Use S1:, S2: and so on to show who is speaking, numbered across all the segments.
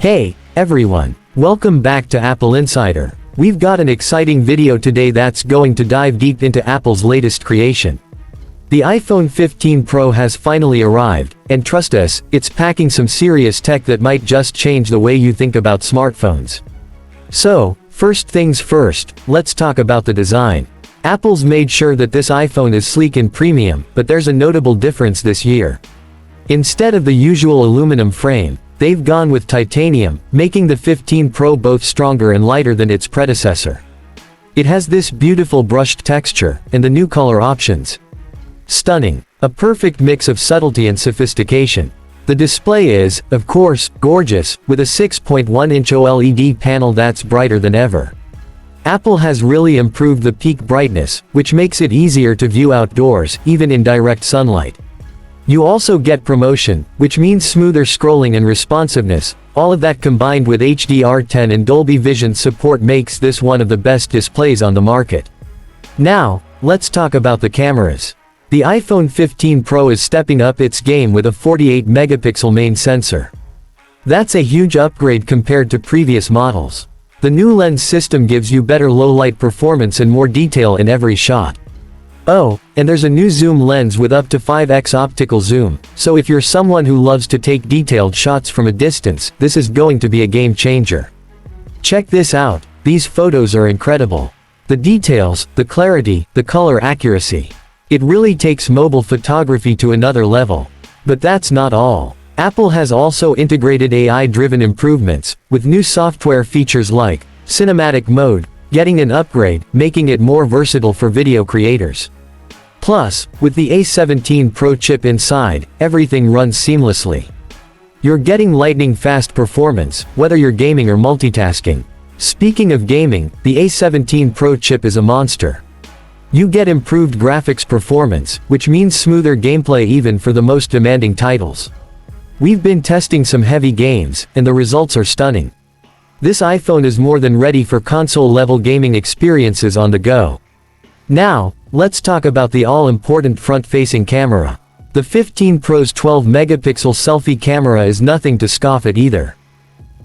S1: Hey, everyone. Welcome back to Apple Insider. We've got an exciting video today that's going to dive deep into Apple's latest creation. The iPhone 15 Pro has finally arrived, and trust us, it's packing some serious tech that might just change the way you think about smartphones. So, first things first, let's talk about the design. Apple's made sure that this iPhone is sleek and premium, but there's a notable difference this year. Instead of the usual aluminum frame, they've gone with titanium, making the 15 Pro both stronger and lighter than its predecessor. It has this beautiful brushed texture, and the new color options. Stunning. A perfect mix of subtlety and sophistication. The display is, of course, gorgeous, with a 6.1-inch OLED panel that's brighter than ever. Apple has really improved the peak brightness, which makes it easier to view outdoors, even in direct sunlight. You also get ProMotion, which means smoother scrolling and responsiveness. All of that combined with HDR10 and Dolby Vision support makes this one of the best displays on the market. Now, let's talk about the cameras. The iPhone 15 Pro is stepping up its game with a 48-megapixel main sensor. That's a huge upgrade compared to previous models. The new lens system gives you better low-light performance and more detail in every shot. Oh, and there's a new zoom lens with up to 5x optical zoom, so if you're someone who loves to take detailed shots from a distance, this is going to be a game changer. Check this out, these photos are incredible. The details, the clarity, the color accuracy. It really takes mobile photography to another level. But that's not all. Apple has also integrated AI-driven improvements, with new software features like cinematic mode, getting an upgrade, making it more versatile for video creators. Plus, with the A17 Pro chip inside, everything runs seamlessly. You're getting lightning-fast performance, whether you're gaming or multitasking. Speaking of gaming, the A17 Pro chip is a monster. You get improved graphics performance, which means smoother gameplay even for the most demanding titles. We've been testing some heavy games, and the results are stunning. This iPhone is more than ready for console-level gaming experiences on the go. Now, let's talk about the all-important front-facing camera. The 15 Pro's 12-megapixel selfie camera is nothing to scoff at either.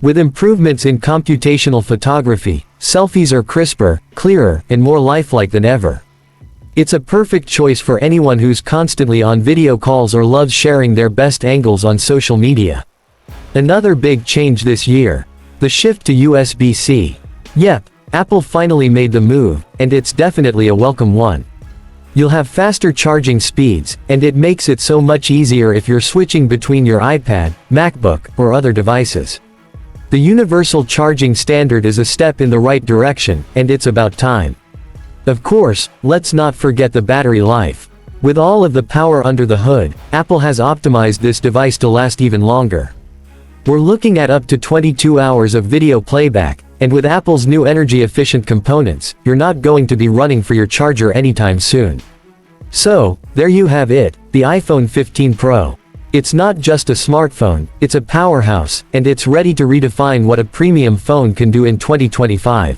S1: With improvements in computational photography, selfies are crisper, clearer, and more lifelike than ever. It's a perfect choice for anyone who's constantly on video calls or loves sharing their best angles on social media. Another big change this year. The shift to USB-C. Yep, Apple finally made the move, and it's definitely a welcome one. You'll have faster charging speeds, and it makes it so much easier if you're switching between your iPad, MacBook, or other devices. The universal charging standard is a step in the right direction, and it's about time. Of course, let's not forget the battery life. With all of the power under the hood, Apple has optimized this device to last even longer. We're looking at up to 22 hours of video playback, and with Apple's new energy-efficient components, you're not going to be running for your charger anytime soon. So, there you have it, the iPhone 15 Pro. It's not just a smartphone, it's a powerhouse, and it's ready to redefine what a premium phone can do in 2025.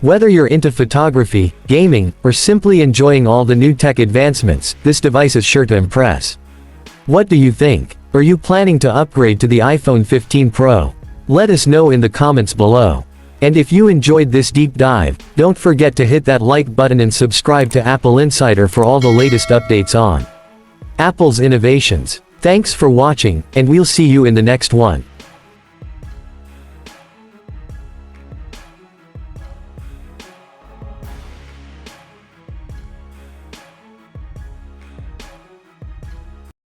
S1: Whether you're into photography, gaming, or simply enjoying all the new tech advancements, this device is sure to impress. What do you think? Are you planning to upgrade to the iPhone 15 Pro? Let us know in the comments below. And if you enjoyed this deep dive, don't forget to hit that like button and subscribe to Apple Insider for all the latest updates on Apple's innovations. Thanks for watching, and we'll see you in the next one.